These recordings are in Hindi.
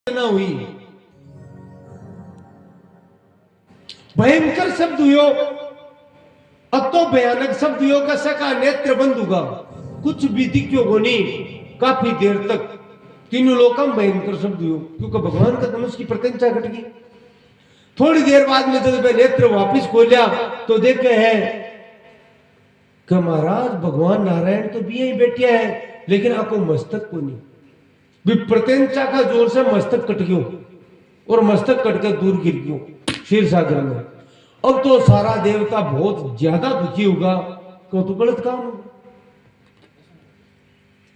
ना हुई। भयंकर शब्द हुयो, अतो भयानक शब्द हुयो का सका नेत्र बंद होगा, कुछ भी दिखो गोनी काफी देर तक। तीनों लोकम भयंकर शब्द हुयो, क्योंकि भगवान का धनुष की प्रत्यंचा घट गई। थोड़ी देर बाद में जब नेत्र वापिस खोलिया तो देखे है कि महाराज भगवान नारायण तो भी यही बैठे हैं, लेकिन आपको मस्तक को नहीं। प्रत्यंचा का जोर से मस्तक कट गयो और मस्तक कट के दूर गिर गयो क्षीर सागर में। अब तो सारा देवता बहुत ज्यादा दुखी होगा, क्यों तो गलत काम हो।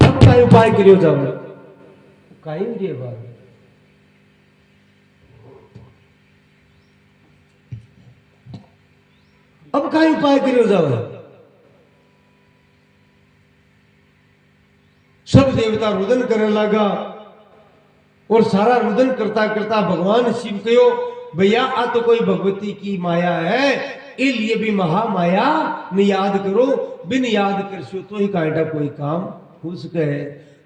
अब का उपाय करियो जाओ, काई रे बात। अब का उपाय करियो जाओ। सब देवता रुदन करने लगा और सारा रुदन करता करता भगवान शिव कहो, भैया आ तो कोई भगवती की माया है, इसलिए भी महामाया ने याद करो, बिन याद कर तो ही कायदा कोई काम हो सके।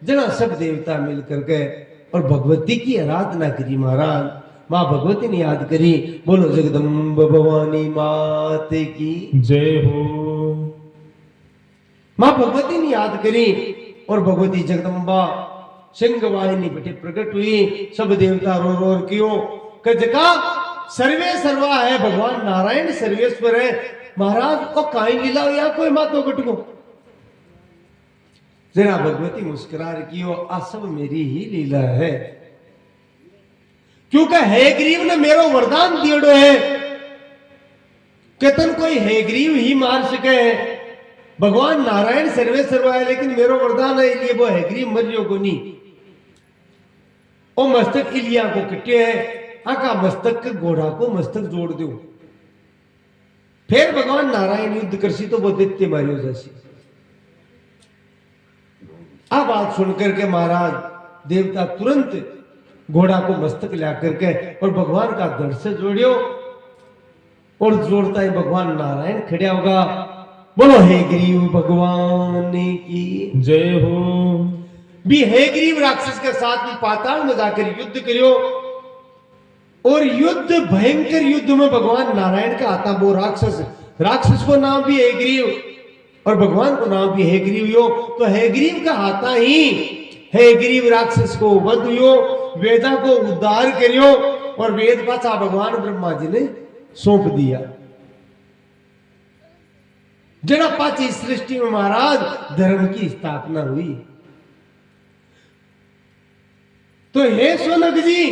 जना सब देवता मिल करके और भगवती की आराधना करी महाराज। माँ भगवती ने याद करी। बोलो जगदम्ब भवानी माते की जय हो। माँ भगवती ने याद करी और भगवती जगदम्बा सिंह वाहिनी बेटे प्रकट हुई। सब देवता रो रो क्यों कजका सर्वे सर्वा है, भगवान नारायण सर्वेश्वर है। महाराज को काई लीला या कोई मातो गटको। जरा भगवती मुस्कुरा रही हो, आ सब मेरी ही लीला है, क्योंकि हे ग्रीव ने मेरो वरदान दियोड़ो है, केतन कोई हे ग्रीव ही मार सके। भगवान नारायण सर्वे सर्वा है, लेकिन मेरो वरदान है, इसलिए वो हैग्रीव मरियो को नहीं। ओ मस्तक इलिया को कटे है, आका मस्तक के घोड़ा को मस्तक जोड़ दो। फिर भगवान नारायण युद्ध करसी तो वो दैत्य मारियो जैसी। अब बात सुनकर के महाराज देवता तुरंत घोड़ा को मस्तक ला करके और भगवान का धड़ से जोड़ियो, और जोड़ता ही भगवान नारायण खड़ा होगा। बोलो हे ग्रीव भगवान की जय हो। भी हे ग्रीव राक्षस के साथ भी पाताल में जाकर युद्ध करियो, और युद्ध भयंकर युद्ध में भगवान नारायण का आता वो राक्षस को नाम भी हे ग्रीव और भगवान को नाम भी हे ग्रीव हो। तो हे ग्रीव का आता ही हे ग्रीव राक्षस को वध हो, वेदा को उद्धार करियो, और वेद पाछा भगवान ब्रह्मा जी ने सौंप दिया। जड़ा पाची सृष्टि में महाराज धर्म की स्थापना हुई। तो हे सोनक जी,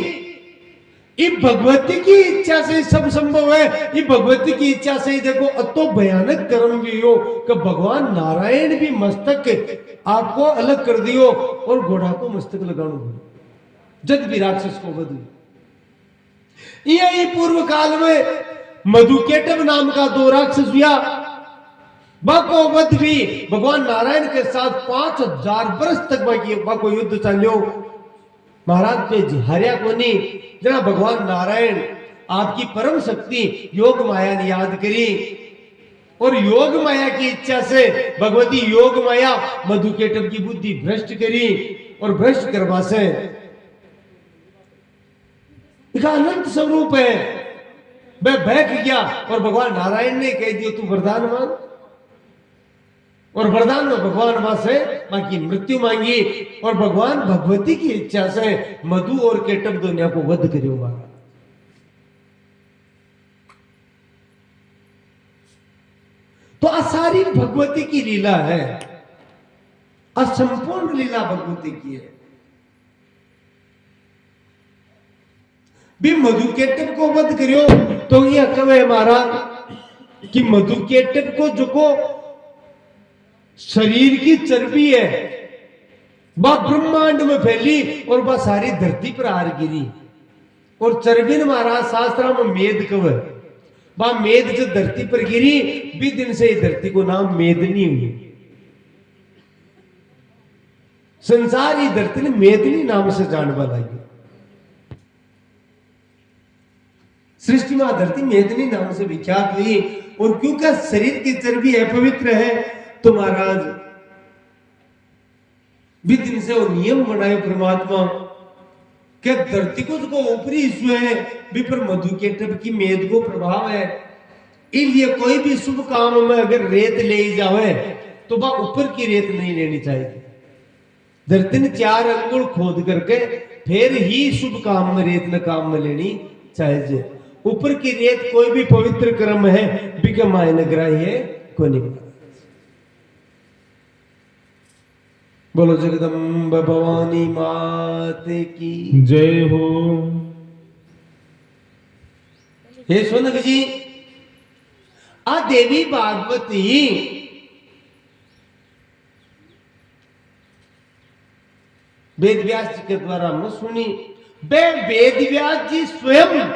ये भगवती की इच्छा से सब संभव है। ये भगवती की इच्छा से ही देखो अतो भयानक कर्म भी हो कि भगवान नारायण भी मस्तक आपको अलग कर दियो और घोड़ा को मस्तक लगानो जब भी राक्षस को वध। यही पूर्व काल में मधुकेटव नाम का दो राक्षस हुआ, बाको वध भी भगवान नारायण के साथ 5000 वर्ष तक बाको युद्ध चलो। महाराज पे हरिया को नहीं। जना भगवान नारायण आपकी परम शक्ति योग माया ने याद करी, और योग माया की इच्छा से भगवती योग माया मधुकेटव की बुद्धि भ्रष्ट करी, और भ्रष्ट करवा से अनंत स्वरूप है वह बैठ गया, और भगवान नारायण ने कह दिया तू वरदान मांग, और वरदान में भगवान मां से मां की मृत्यु मांगी, और भगवान भगवती की इच्छा से मधु और केटव दुनिया को वध करियो मारा। तो आ सारी भगवती की लीला है, असंपूर्ण लीला भगवती की है। भी मधुकेटव को वध करियो तो यह कहे महाराज कि मधुकेटव को जो को शरीर की चर्बी है वह ब्रह्मांड में फैली और वह सारी धरती पर आर गिरी, और चर्बी ने महाराज शास्त्र में मेद कव वह मेद जो धरती पर गिरी भी दिन से धरती को नाम मेदनी हुई। संसार ही धरती ने मेदनी नाम से जानवा लगी। सृष्टि में धरती मेदनी नाम से विख्यात हुई, और क्योंकि शरीर की चर्बी है पवित्र है, तो महाराज भी दिन से वो नियम बनाए परमात्मा क्या धरती को जो ऊपरी हिस्सों है भी पर मधु के टप की मेद को प्रभाव है, इसलिए कोई भी शुभ काम में अगर रेत ले जावे तो वह ऊपर की रेत नहीं लेनी चाहिए। धरती ने 4 अंगुल खोद करके फिर ही शुभ काम में रेत न काम में लेनी चाहिए। ऊपर की रेत कोई भी पवित्र कर्म है बिके मायने ग्राह्य को नहीं। बोलो जगदम्बा भवानी मात की जय हो। हे सोनक जी, आ देवी भागवती वेद व्यास जी के द्वारा हमने सुनी। वे वेद व्यास जी स्वयं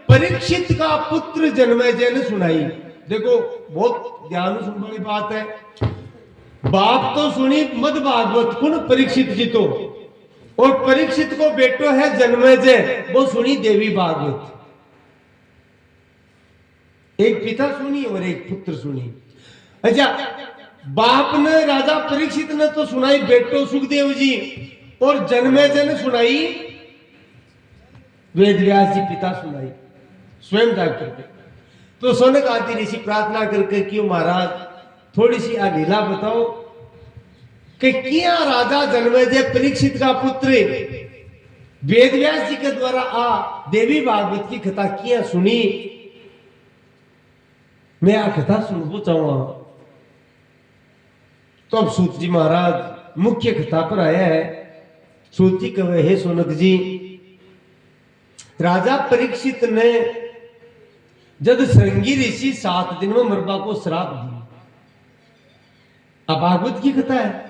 परीक्षित का पुत्र जन्मेजय ने सुनाई। देखो बहुत ध्यान सुनने वाली बात है। बाप तो सुनी मद भागवत कुण परीक्षित जी तो, और परीक्षित को बेटो है जन्मेजय, वो सुनी देवी भागवत। एक पिता सुनी और एक पुत्र सुनी। अच्छा, बाप ने राजा परीक्षित ने तो सुनाई बेटो सुखदेव जी, और जन्मेजय ने सुनाई वेद व्यास जी पिता सुनाई स्वयं जाग करके। तो सोनक आदि ऋषि प्रार्थना करके क्यों महाराज थोड़ी सी लीला बताओ कि क्या राजा जन्मेजय परीक्षित का पुत्र वेद व्यास जी के द्वारा आ देवी भागवत की कथा किया सुनी। मैं आ कथा सुनबो चाहूंगा। तो अब सूत जी महाराज मुख्य कथा पर आया है। सूत जी कहे, हे सोनक जी, राजा परीक्षित ने जब श्रृंगी ऋषि 7 दिन में मरबा को श्राप दिया। अब भागवत की कथा है।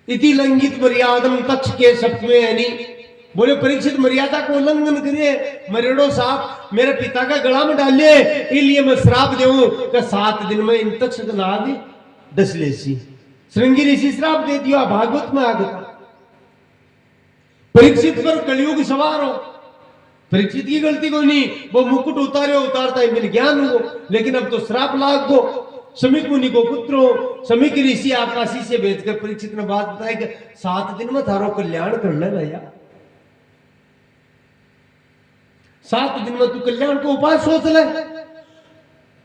इति लंघित मर्यादम तक्ष के सप्तमे यानी बोले परीक्षित मर्यादा को उल्लंघन करिए, मरेड़ो साप मेरे पिता का गला में डालिए, इसलिए मैं श्राप देऊं कि 7 दिन में इन तक्षक नाग डस लेसी। श्रृंगी ऋषि श्राप दे दिया। भागवत में आ गया परीक्षित पर कलयुग सवार हो। परीक्षित की गलती को नहीं, वो मुकुट उतारता है मेरे ज्ञान हो, लेकिन अब तो श्राप लाग दो। समीक मुनि को पुत्र हो। समीक ऋषि आकाशी से भेजकर परीक्षित ने बात बताई कि 7 दिन में थारो कल्याण कर ले भैया। 7 दिन में तू कल्याण को उपाय सोच ले।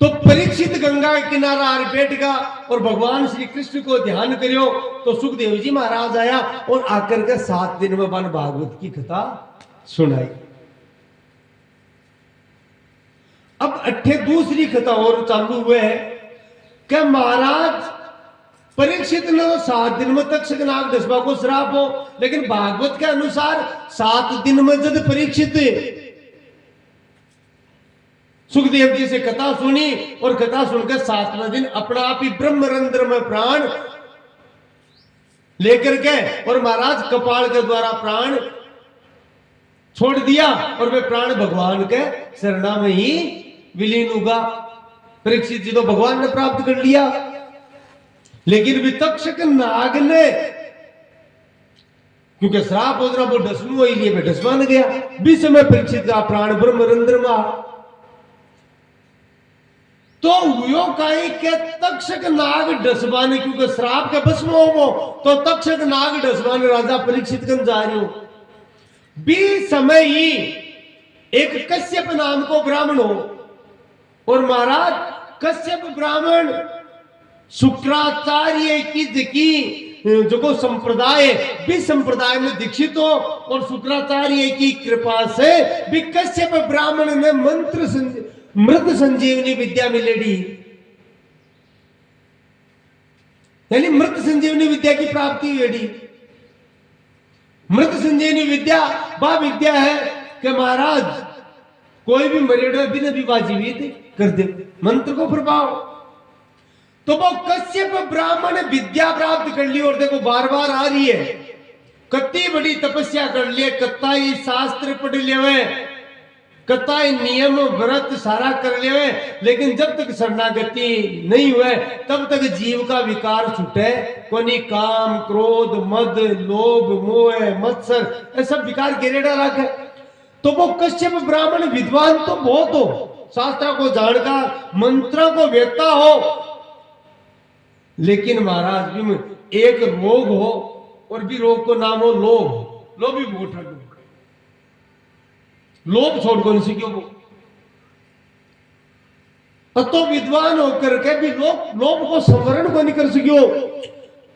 तो परीक्षित गंगा के किनारा आर बैठगा और भगवान श्री कृष्ण को ध्यान करियो। तो सुखदेव जी महाराज आया और आकर के 7 दिन में वन भागवत की कथा सुनाई। अब अट्ठे दूसरी कथा और चालू हुए है कि महाराज परीक्षित ने 7 दिन में तक्षक नाग डसबा को श्राप हो, लेकिन भागवत के अनुसार 7 दिन में जब परीक्षित सुखदेव जी से कथा सुनी और कथा सुनकर 7वें दिन अपना आप ही ब्रह्मरंध्र में प्राण लेकर के और महाराज कपाल के द्वारा प्राण छोड़ दिया और वे प्राण भगवान के शरणा में ही विलीन होगा। परीक्षित जी तो भगवान ने प्राप्त कर लिया, लेकिन वितक्षक नाग ने क्योंकि श्राप हो रहा वो डसनु हो, इसलिए डसमान गया। बीच में परीक्षित का प्राण ब्रह्मरंध्र में तो हुयो काई के तक्षक नाग डसबाने, क्योंकि श्राप के भस्म हो तो तक्षक नाग डसबाने राजा परीक्षित कन जा रहे हो। बी समय ही एक कश्यप नाम को ब्राह्मण हो, और महाराज कश्यप ब्राह्मण शुक्राचार्य की जो संप्रदाय भी संप्रदाय में दीक्षित हो, और शुक्राचार्य की कृपा से भी कश्यप ब्राह्मण ने मृत संजीवनी विद्या मिलेगी, यानी मृत संजीवनी विद्या की प्राप्ति हुई। मृत संजीवनी विद्या वह विद्या है कि महाराज कोई भी मरेड़ा भी नबी जीवित कर दे, मंत्र को प्रभाव। तो वो कश्यप ब्राह्मण विद्या प्राप्त कर ली, और देखो बार बार आ रही है, कत्ती बड़ी तपस्या कर लिए, कत्ताई शास्त्र पढ़ लिए, कत्ताई नियम व्रत सारा कर लिए, लेकिन जब तक शरणागति नहीं हुए तब तक जीव का विकार छूटे कोनी। काम क्रोध मद लोभ मोह मत्सर ये सब विकार गिरेड़ा रखे। तो वो कश्यप ब्राह्मण विद्वान तो बहुत हो, शास्त्र को जानकार, मंत्रों को वेत्ता हो, लेकिन महाराज भी एक रोग हो और भी रोग को नाम हो लोभ। लोभ भी बहुत ठाडो, लोभ छोड़ कौन सी क्यों वो तो विद्वान होकर के भी लोभ को संवरण को नहीं कर सकियो।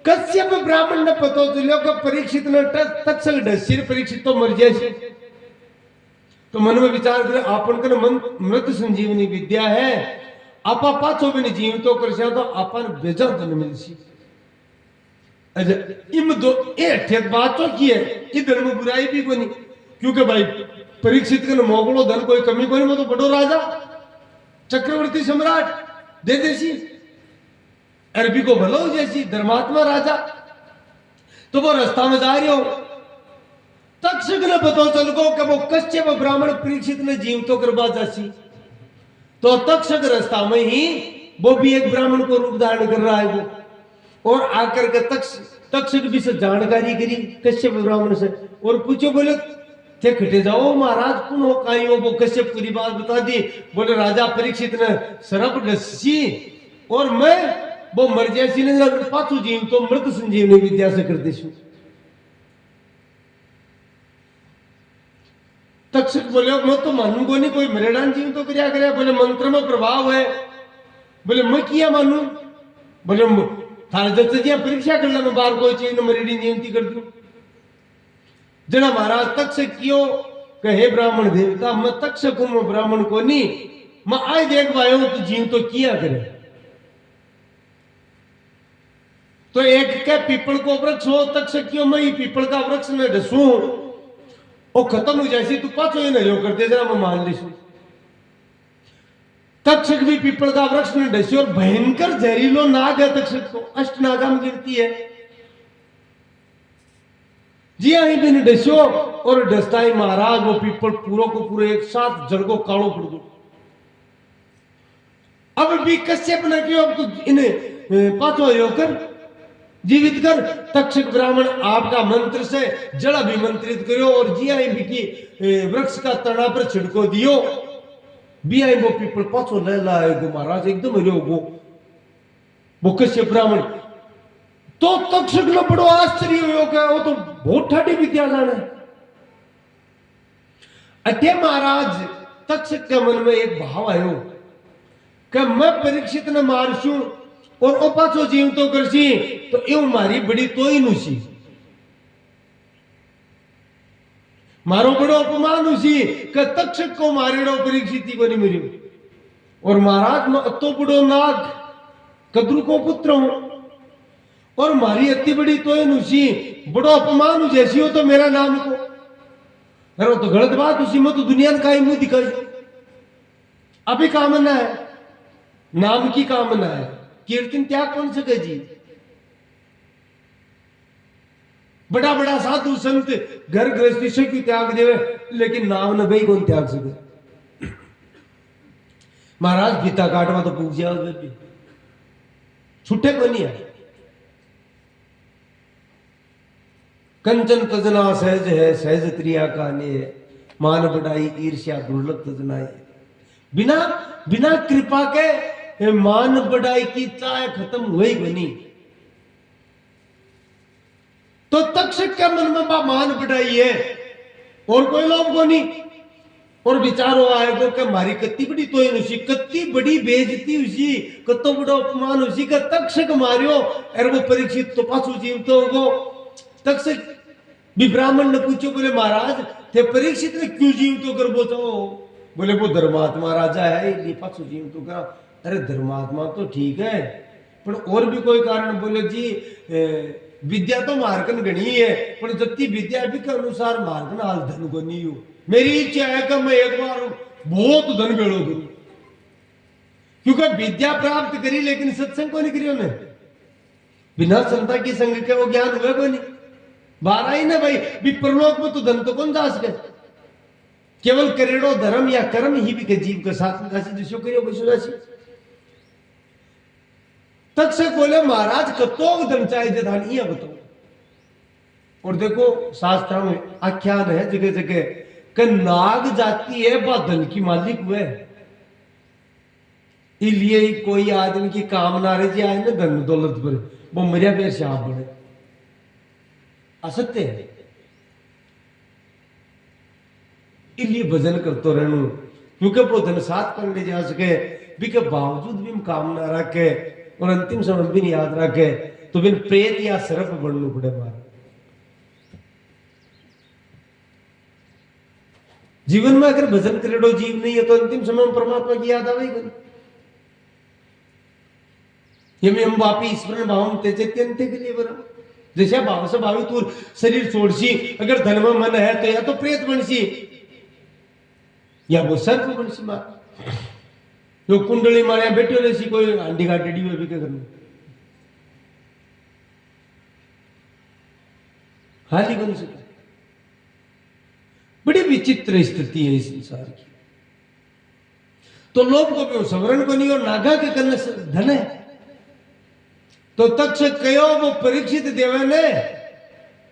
कश्यप ब्राह्मण ने पता चलो कि परीक्षित ने तत्संग ढसिर परीक्षित तो मर जाए। तो मन में विचार करे आपन का मृत संजीवनी विद्या है, आपा पाछो भी जीव तो कर तो आपन बेजा धन मिलसी। इम दो ए बात तो की है, इधर में बुराई भी कोनी, क्योंकि भाई परीक्षित के मोगलो धन कोई कमी कोनी, वो तो बड़ो राजा चक्रवर्ती सम्राट दे देसी, अरबी को भलो जैसी धर्मात्मा राजा। तो वो रास्ता में जा रहे हो, तक्षक ने पता चल गो कि वो कश्यप ब्राह्मण परीक्षित ने जीव तो करवा जासी। तो तक्षक रास्ता में ही वो भी एक ब्राह्मण को रूप धारण कर रहा है वो, और आकर के तक्षक भी से जानकारी करी कश्यप ब्राह्मण से और पूछो, बोले थे खटे जाओ महाराज कौन हो काई हो। वो कश्यप पूरी बात बता दी। बोले राजा परीक्षित ने सरप डसी और मैं वो मर जैसी ने पाछू जीव तो मृत संजीवनी विद्या से कर देशु। तक्षक बोले मैं तो मानू को नहीं, कोई मरेडान जीव तो क्या करे। बोले मंत्र में प्रभाव है। बोले मैं किया मानू। बोले थारे दत्त परीक्षा कर ला, बार कोई चीज मरेडी जीवती कर दू। जना महाराज तक्षक क्यों कहे ब्राह्मण देवता, मैं तक्षक हूं, मैं ब्राह्मण को नहीं, मैं आए देख पाया तो जीव तो किया करे। तो एक क्या पीपल को वृक्ष हो, तक्षक क्यों मैं पीपल का वृक्ष में ढसू और खत्म हो जाए तू पाछो ये नहीं कर दे, जरा मैं मान लीसू। तक्षक भी पीपल का वृक्ष में ढसी और भयंकर जहरीलो नाग है तक्षक, तो अष्ट नागा में गिनती है। जी हाँ भी डस्यो और डसता ही महाराज वो पीपल पूरा को पूरे एक साथ जड़ को कालो पड़ दो। अब भी कश्यप ने क्यों, अब तो इन्हें पाछो होकर जीवित कर। तक्षक ब्राह्मण आपका मंत्र से जड़ अभिमंत्रित करो और जी आई भी की वृक्ष का तना पर छिड़को दियो। भी आई वो पीपल पाछो ले लाएगो महाराज, एकदम हिलो वो कश्यप ब्राह्मण। तो तक्षक ने बड़ो आश्चर्य हो गया, वो तो बहुत ठाडी विद्या जाने। अटे महाराज तक्षक के मन में एक भाव आयो कि मैं परीक्षित ने मारसू और ओ पाछो जीव तो करसी, तो यूं मारी बड़ी तोई नुसी, मारो बड़ो अपमान हुसी कि तक्षक को मारेड़ो परीक्षित को नहीं मरियो। और महाराज मैं अतो बड़ो नाग कद्रु को पुत्र हूं और मारी अति बड़ी तो नुसी बड़ो अपमान हो जैसी हो तो मेरा नाम को, अरे तो गलत बात उसी में तो दुनिया का ही मुंह दिखाई। अभी कामना है, नाम की कामना है, कीर्तन त्याग कौन सके जी। बड़ा बड़ा साधु संत घर गृहस्थी से क्यों त्याग देवे, लेकिन नाम न भाई कौन त्याग सके। महाराज गीता काटवा तो पूछ जाओ छुट्टे को नहीं है। कंचन तजना सहज है, सहज त्रिया काने है, मान बढ़ाई ईर्ष्या दुर्लभ तजनाए। बिना बिना कृपा के मान बढ़ाई की चाय खत्म हुई बनी। तो तक्षक के मन में मान बढ़ाई है और कोई लोभ को नहीं। और विचारो आएगो कि मारी कत्ती बड़ी तो उसी, कत्ती बड़ी बेइज्जती उसी, कत्तो बड़ा अपमान उसी का तक्षक मारियो। और वो परीक्षित तो पाछू जीव तो वो तक्षक भी ब्राह्मण ने पूछो, बोले महाराज थे परीक्षित ने क्यों जीव तो कर बोचो। बोले वो धर्मात्मा राजा है ये पाछू जीव तो करा। अरे धर्मात्मा तो ठीक है पर और भी कोई कारण। बोले जी विद्या तो मार्कन गणी है पर जत्ती विद्या भी के अनुसार मार्कन हाल धन को नहीं हो। मेरी इच्छा है कि मैं एक बार बहुत धन भेड़ो करूं, क्योंकि विद्या प्राप्त करी लेकिन सत्संग को नहीं करियो ने। बिना संता की संग के वो ज्ञान हुए को नहीं। बारह ही ना भाई भी परलोक में तो धन तो कौन जा सके, केवल करेड़ो धर्म या कर्म ही भी के जीव के साथ जिसको करियो विश्वासी। तक्षक बोले महाराज कतो धन चाहिए धन ये बताओ। और देखो शास्त्र में आख्यान है जगह जगह कि नाग जाती है वह धन की मालिक हुए, इसलिए कोई आदमी की कामना रही आए ना धन दौलत पर वो मरिया पे शाप बढ़े। असत्य है। इसलिए भजन करते रहना, क्योंकि वो धन साथ करने जा सके भी के बावजूद भी हम काम ना रखे और अंतिम समय भी नहीं याद रखे तो बिन प्रेत या सर्प बनना पड़े मार। जीवन में अगर भजन करेडो जीव नहीं है तो अंतिम समय में परमात्मा की याद आवेगी। यमी हम वापी ईश्वर भाव तेजत्यंते के लिए बरा जैसे भाव से भावी तू शरीर छोड़सी, अगर धन में मन है तो या तो प्रेत बनसी या वो सर्प बनसी मार। जो कुंडली मारे बैठे रही कोई अंडी का टेडी हुए भी क्या करना हाल ही बन सके। बड़ी विचित्र स्थिति है इस संसार की। तो लोभ को भी सवरण को नहीं और नागा के करने धन है तो तक्षक कहो वो परीक्षित देवे ने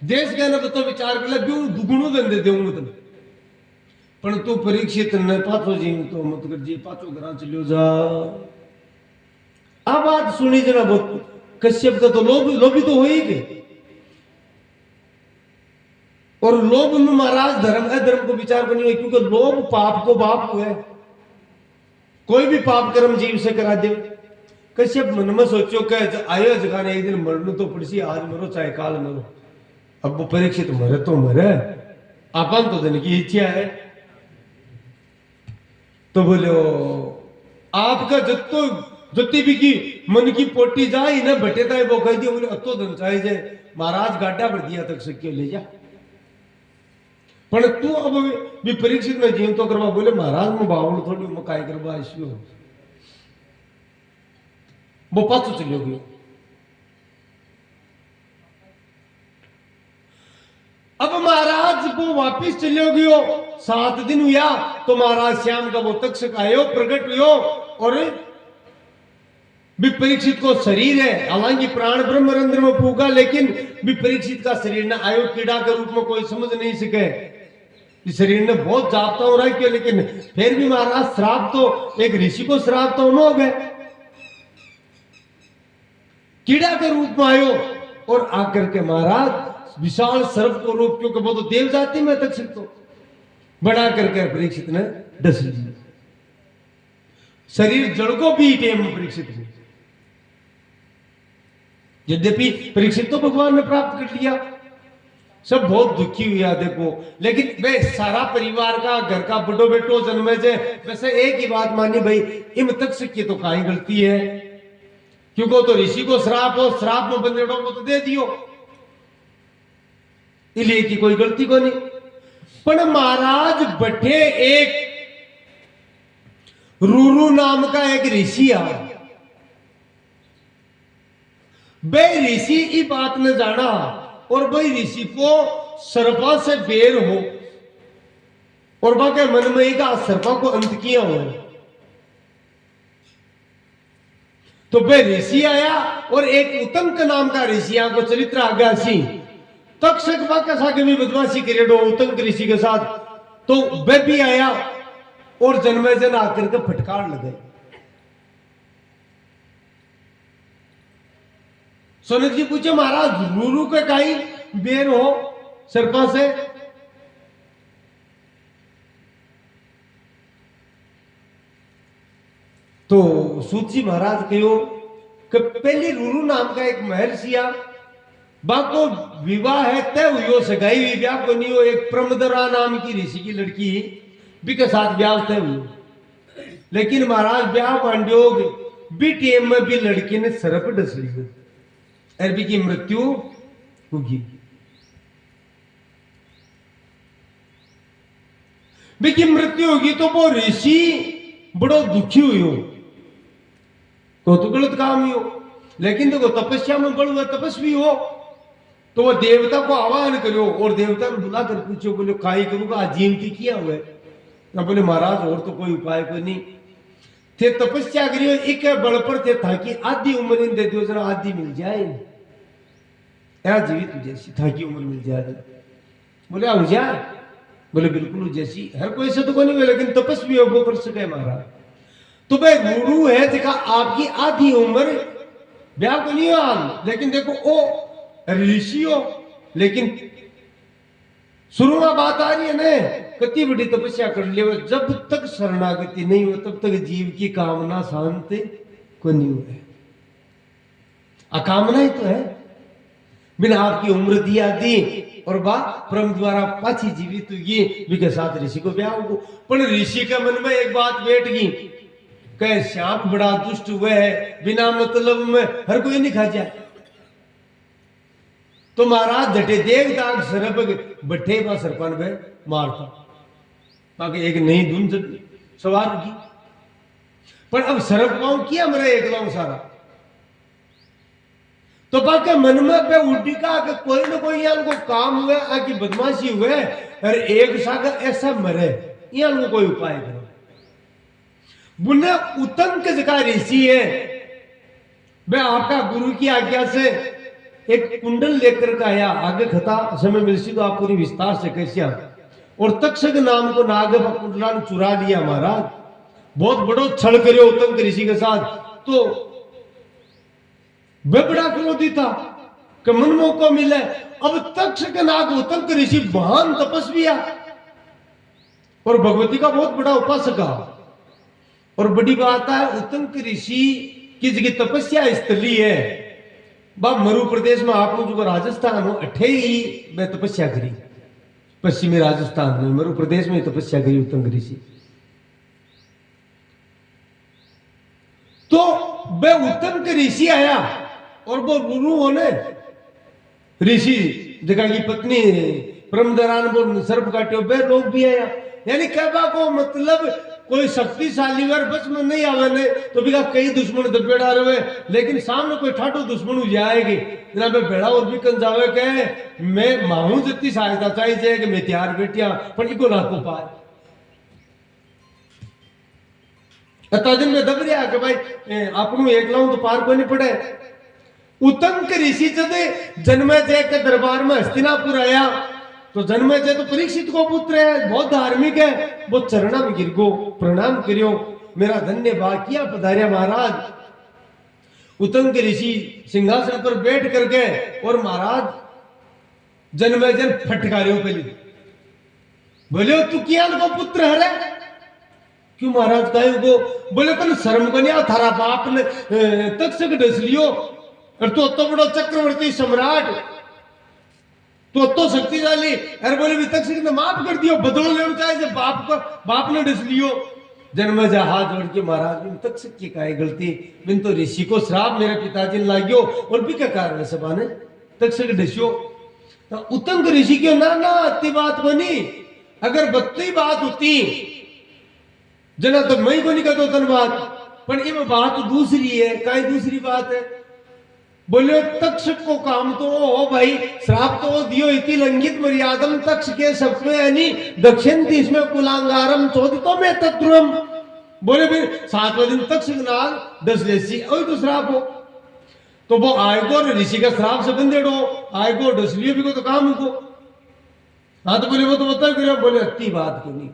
देश के न तो विचार कर ले दुगुणों धंधे देऊंगा तुम पर तू परीक्षित न पाचो जी तो मत कर जी पाचो घर चलो जा। आ बात सुनी जरा बहुत कश्यप का तो लोभी तो हो ही गए और लोभ में महाराज धर्म है धर्म को विचार करनी है क्योंकि लोभ पाप को बाप हुआ है। कोई भी पाप कर्म जीव से करा दे। कश्यप मन में सोचो कि आयो जगह एक दिन मरने तो पड़सी आज मरो चाहे काल मरो। अब वो परीक्षित मरे तो मरे आपन तो धन की इच्छा है तो बोले आपका जत्ती भी की मन की पोटी जाए ना भटेता है वो कह दिया बोले अतो धन चाहे जाए महाराज गाड्डा पर दिया तक सक्यो ले जा पर तू अब भी परीक्षित में जीव तो करवा बोले महाराज मैं बावल थोड़ी मैं काय करवा इसलिए वो पाछो चलो गयो। अब महाराज वो वापिस चलो गयो 7 दिन हुआ तो महाराज श्याम का वो तक्षक आयो प्रकट हुयो और विपरीक्षित को शरीर है हालांकि प्राण ब्रह्म रंध्र में फूका लेकिन विपरीक्षित का शरीर न आयो कीड़ा के रूप में कोई समझ नहीं सके। इस शरीर ने बहुत जापता हो रहा है लेकिन फिर भी महाराज श्राप तो एक ऋषि को श्राप तो हो गए कीड़ा के रूप में आयो और आकर के महाराज विशाल सर्प को रूप क्योंकि वो तो देव जाति में तक्षक तो बड़ा करके परीक्षित ने डस लिया शरीर जड़ को भी टेम परीक्षित हुई। यद्यपि परीक्षित तो भगवान ने प्राप्त कर लिया सब बहुत दुखी हुआ देखो लेकिन वे सारा परिवार का घर का बड़ो बेटो जन्मे से वैसे एक ही बात मानी भाई इम तक्षक की तो काई गलती है क्योंकि तो ऋषि को श्राप हो श्राप में बंदेड़ों को तो दे दियो इसलिए की कोई गलती को नहीं। पर महाराज बैठे एक रूरू नाम का एक ऋषि आया वे ऋषि की बात ने जाना और वही ऋषि को सर्पा से बेर हो और वह के मन में एक सर्पा को अंत किया हो तो वह ऋषि आया और एक उतंक नाम का ऋषि को चरित्र आज्ञासी तक्षक वाकसा के भी बदमाशी करेडो उतंक ऋषि के साथ तो वह भी आया और जन्मे जन आकर के फटकार लगे। सोनक जी पूछे महाराज रूरू के काई बेर हो सर्पा से तो सूत जी महाराज कहो कि पहले रूरू नाम का एक महर्षिया बाको विवाह है तय हुई सगाई हुई ब्याह को नहीं हो एक प्रमदरा नाम की ऋषि की लड़की भी के साथ ब्याह तय हुई लेकिन महाराज ब्याह पांड्योग भी टेम में भी लड़की ने सर्प डस ली अरबी की मृत्यु होगी की मृत्यु होगी तो वो ऋषि बड़ो दुखी हुई हो तो गलत काम ही हो लेकिन देखो तपस्या में बड़ हुआ तपस्वी हो तो वो देवता को आह्वान करो और देवता ने बुला कर पूछो बोले काई करूंगा आजीवती किया हुआ है बोले महाराज और तो कोई उपाय कोई नहीं थे तपस्या करियो एक बल पर थे ताकि आधी उम्र इन दे दो जरा आधी मिल जाए जीवित जैसी ताकि उम्र मिल जाए बोले हो जाए बोले बिल्कुल जैसी हर कोई से तो कोई नहीं लेकिन तपस्वी वो कर सके महाराज तो भाई गुरु है देखा आपकी आधी उम्र ब्याह को नहीं हाल लेकिन देखो ओ ऋषि हो लेकिन शुरू में बात आ रही है ना, कितनी बड़ी तपस्या कर लियो, जब तक शरणागति नहीं हो तब तक जीव की कामना शांत को नहीं हुए। अकामना ही तो है, बिना आपकी उम्र दिया दी और बा परम द्वारा पाछी जीवित हुई भी के साथ ऋषि को ब्याह हो। पर ऋषि के मन में एक बात बैठ गई, कह श्याम बड़ा दुष्ट हुआ है, बिना मतलब में हर कोई नहीं खा जाए। तो महाराज झटे देख दाग सरप बट्ठे बा सरपन में मारता, बाकी एक नई धुन सवार की। पर अब सरप पाऊं किया मेरा एक लाऊं सारा, तो बाकी मन में पे उल्टी का कि कोई ना कोई यहाँ को काम हुए आकी बदमाशी हुए और एक सागर ऐसा मरे, यहाँ को कोई उपाय करो। बुने उतंक जगह ऋषि है, मैं आपका गुरु की आज्ञा से एक कुंडल लेकर के आया, आगे खता समय मिलती तो आप पूरी विस्तार से कैसिया। और तक्षक नाम को नाग कुंडला ने चुरा लिया महाराज, बहुत बड़ो छल करो उतंक ऋषि के साथ। तो वह बड़ा क्रोधी था कि मन मौका मिले। अब तक्षक नाग उतंक ऋषि महान तपस्विया और भगवती का बहुत बड़ा उपासका, और बड़ी बात है उतंक ऋषि की जगह तपस्या स्थली है बा मरु प्रदेश में। आप जो राजस्थान हो अठे ही मैं तपस्या करी, पश्चिमी राजस्थान में मरु प्रदेश में तपस्या करी उतंक ऋषि। तो वह उतंक ऋषि आया और वो रुरु होने ऋषि जगह की पत्नी परमदरान वो सर्प काटे वे लोग भी आया। यानी कहवा को मतलब कोई शक्तिशाली वर बस में नहीं आवे ने तो भी कई दुश्मन दबे डाल रहे, लेकिन सामने कोई ठाठो दुश्मन हो जाएगी जना पे बेड़ा और भी कन जावे के मैं माहू जितनी सहायता चाहिए कि मैं तैयार बैठिया पर इको ना को पाए। दिन में दब रहा कि भाई आपनू एक लाऊं तो पार को नहीं पड़े। उतंक ऋषि जदे जन्मेजय के दरबार में हस्तिनापुर आया तो जन्मेजय तो परीक्षित को पुत्र है, बहुत धार्मिक है, वो चरणा में गिर गो, प्रणाम करियो, मेरा धन्यवाद किया पधारिया महाराज। उतंक ऋषि सिंहासन पर बैठ करके और महाराज जन्मेजय फटकारियों पे बोले तू किया को पुत्र है रे? क्यों महाराज कहे को? बोले तन शर्म को नहीं थारा बाप ने तक्षक डस लियो और तो बड़ो चक्रवर्ती सम्राट तो शक्तिशाली, अरे बोले भी तक्षक ने माफ कर दियो, बदलो लेना चाहे जब बाप ने डस लियो। जन्मेजय हाथ जोड़ के महाराज बिन तक्षक की काहे गलती, बिन तो ऋषि को श्राप मेरे पिताजी ने लाग्यो और भी क्या कारण है सभा ने तक्षक डस्यो। तो उतंक ऋषि क्यों ना ना अति बात बनी, अगर बत्ती बात होती जना तो मैं को नहीं कहता धन्यवाद, पर ये बात दूसरी है। काई दूसरी बात है? बोले तक्षक को काम तो हो भाई, श्राप तो दियो इति लंघित मर्यादम तक्ष के सप्तमे यानी दक्षिण दिश में कुलांगारम चोदितो में तत्रुम। बोले फिर 7वें दिन तक्षक नाग डस लेसी और तो श्राप हो, तो वो आएगो और ऋषि का श्राप से बंधेड़ो आएगो डस लियो भी को तो काम को। हाँ तो बोले वो तो बता करो, बोले अति बात को नहीं।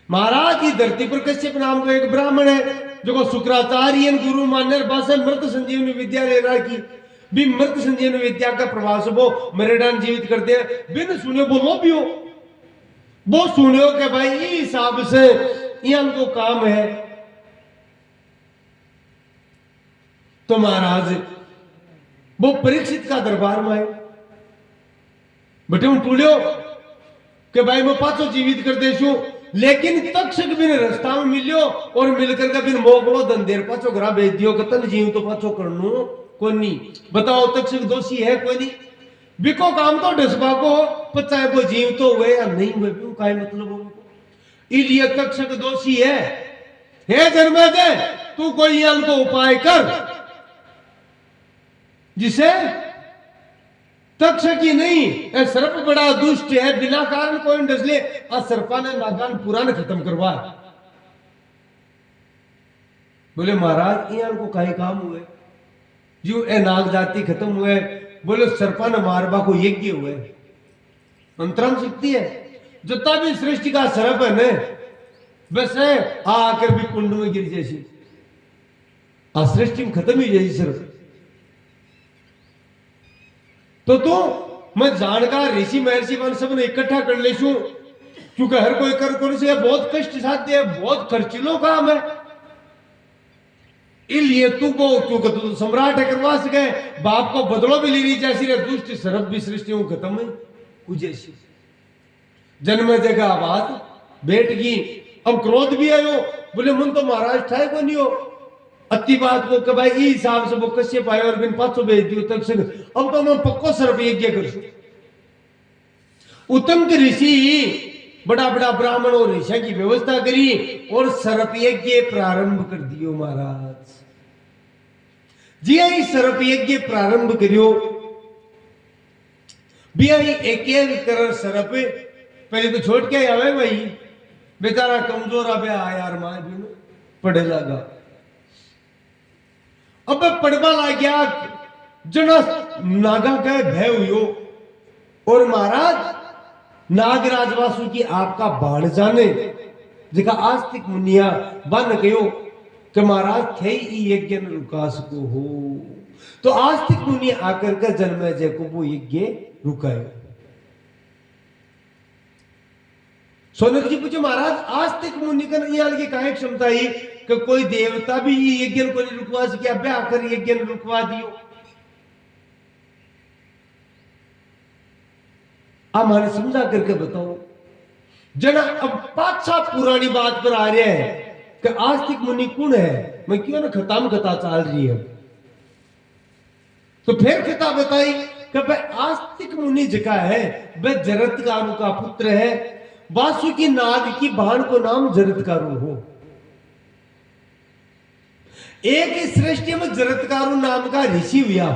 महाराज की धरती पर कश्यप नाम का एक ब्राह्मण है जो शुक्राचार्य गुरु मान्य बासे मृत संजीवनी विद्या ले रहा की भी मृत संजीवनी विद्या का प्रभाव से वो मरेडान जीवित करते हैं। बिन सुने बोलो भी हो, वो सुनियो के भाई इस हिसाब से यहाँ को काम है। तो महाराज वो परीक्षित का दरबार में आए, बटे उन टूलियो के भाई मैं पाचो जीवित कर देशू, लेकिन तक्षक बिन रास्ता में मिलियो और मिलकर के बिन मोकलो दंदेर पाचो घरा भेज दियो कतन जीव तो पाचो करनो कोनी। बताओ तक्षक दोषी है कोई नहीं? बिको काम तो डसबा को चाहे वो जीव तो हुए या नहीं हुए भी काई मतलब हो, इसलिए तक्षक दोषी है। हे जन्मेजय तू कोई यहाँ को उपाय कर जिसे तक्षक ही नहीं सर्प बड़ा दुष्ट है, बिना कारण कोई डस ले सर्पा ने नागान पुराण खत्म करवा। बोले महाराज यहाँ को काई काम हुए जो ए नाग जाति खत्म हुए? बोले सर्पा ने मारबा को यज्ञ हुए, अंतरम शक्ति है जितना भी सृष्टि का सर्प है न बस है आकर भी कुंड में गिर जैसी सृष्टि में खत्म ही जैसी सर्प। तो मैं जानकार ऋषि महर्षि बन सब ने इकट्ठा कर लेशू, क्योंकि हर कोई कर से बहुत कष्ट साध्य है, बहुत खर्चीलो काम है। इसलिए तू क्योंकि तू तो सम्राट है, करवा सके, बाप को बदलो भी लेनी जैसी रे, दुष्ट सरब भी सृष्टि खत्म है कुजैसी। जन्म जगह बात बैठ गई, अब क्रोध भी आयो, बोले मन तो महाराज ठाए को नहीं हो अति बात को कि भाई इस हिसाब से वो कश्य पाए और बिन पाछो भेज दियो तक से, अब तो मैं पक्को सर्प यज्ञ करसू। उत्तम के ऋषि बड़ा बड़ा ब्राह्मण और ऋषि की व्यवस्था करी और सर्प यज्ञ प्रारंभ कर दियो महाराज जी। आई सर्प यज्ञ प्रारंभ करियो भी आई एक एक कर सर्प पहले तो छोड़ के आवे भाई, बेचारा कमजोर आ यार मां भी पढ़े लगा, अब पढ़वा लग गया जना नागा का भय हुई। और महाराज नागराज वासु की आपका बाण जाने जिका आस्तिक मुनिया बन गयो कि महाराज थे यज्ञ रुका सको हो, तो आस्तिक मुनि आकर के जन्म जय को वो यज्ञ रुकायो। सोनक जी पूछे महाराज आस्तिक मुनि का यहाँ की काय क्षमता ही कि कोई देवता भी यज्ञ को नहीं रुकवा सके, अब आकर यज्ञ रुकवा दियो। आप हमें समझा करके बताओ जना। अब पाछा पुरानी बात पर आ रहे हैं कि आस्तिक मुनि कौन है, मैं क्यों ना खताम कथा चल रही है, तो फिर कथा बताई कि भाई आस्तिक मुनि जिका है वह जरत्कारु का पुत्र है, वासुकी नाग की बहन को नाम जरत्कारु हो। एक इस सृष्टि में जरत्कारु नाम का ऋषि हुआ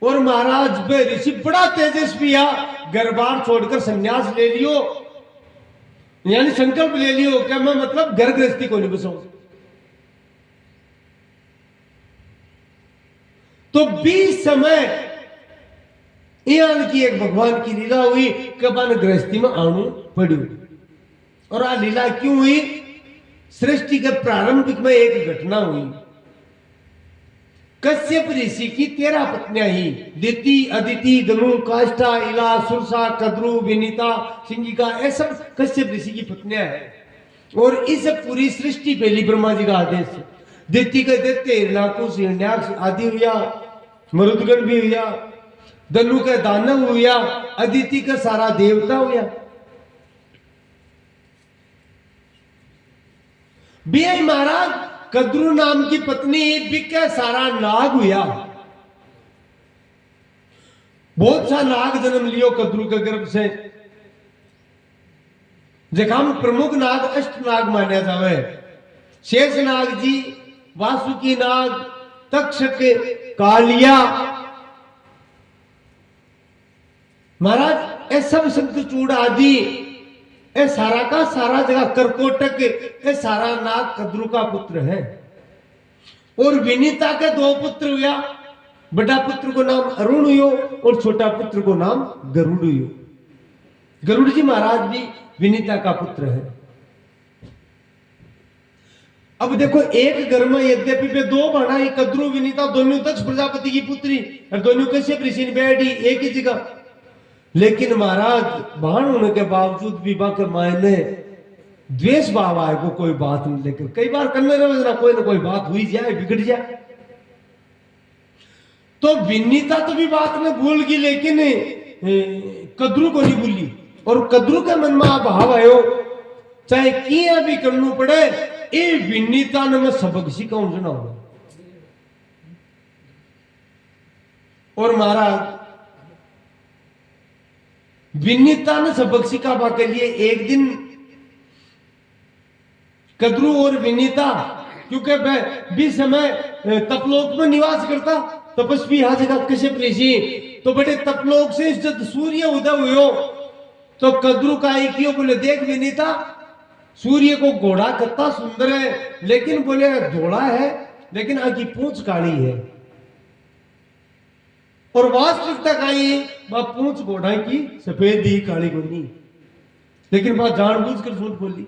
और महाराज वे ऋषि बड़ा तेजस्वी घर बार छोड़कर संन्यास ले लियो, यानी संकल्प ले लियो कि मैं मतलब घर गृहस्थी को नहीं बसाऊं। तो 20 समय यहाँ की एक भगवान की लीला हुई कि बन गृहस्थी में आनू पड़ू। और आ लीला क्यों हुई, सृष्टि के प्रारंभिक में एक घटना हुई। कश्यप ऋषि की 13 पत्नियां ही, दिति, अदिति, धनु, काष्ठा, इला, सुरसा, कद्रु, विनीता, सिंगिका, ये सब कश्यप ऋषि की पत्नियां हैं। और इस पूरी सृष्टि पहली ब्रह्मा जी का आदेश है। दिति के देते हिरणाकुश, हिरण्याक्ष आदि हुआ, मरुदगण भी हुआ, धनु के दानव हुआ, अदिति का सारा देवता हुआ। बीआई महाराज कद्रु नाम की पत्नी बिके सारा नाग हुआ, बहुत सा नाग जन्म लियो कद्रु के गर्भ से। जखाम प्रमुख नाग अष्ट नाग मान्या जावे, शेष नाग जी, वासुकी नाग, तक्षक, कालिया। महाराज ये सब शंखचूड़ आदि ये सारा का सारा जगह करकोटक ये सारा नाग कद्रु का पुत्र है। और विनीता के 2 पुत्र हुआ, बड़ा पुत्र को नाम अरुण हुयो और छोटा पुत्र को नाम गरुड़ हुयो। गरुड़ जी महाराज भी विनीता का पुत्र है। अब देखो एक घर में यद्यपि वे 2 बहना, कद्रु विनीता दोनों दक्ष प्रजापति की पुत्री और दोनों कश्यप ऋषि ने बैठी एक ही जगह। लेकिन महाराज बहन होने के बावजूद विवाह के मायने द्वेष भाव आए को कोई बात नहीं, लेकर कई बार करने ना कोई बात हुई जाए, बिगड़ जाए। तो विनीता तो भी बात में भूल गई, लेकिन कद्रु को नहीं भूली। और कद्रु के मन में भाव आयो चाहे किया भी करना पड़े, ये विनीता ने मैं सबक सिखाऊं सुना। और महाराज विनीता ने सबक सिखावा के लिए एक दिन कद्रु और विनीता, क्योंकि वह भी समय तपलोक में निवास करता, तपस्वी हर जगह कश्यप ऋषि, तो बड़े तपलोक से जब सूर्य उदय हुयो तो कद्रु का एक बोले देख विनीता, सूर्य को घोड़ा कितना सुंदर है, लेकिन बोले घोड़ा है लेकिन आगे पूंछ काली है। और वास्तविकता का ही पूंछ घोड़ा की सफेद ही काली को नहीं, लेकिन बात जानबूझकर झूठ बोली।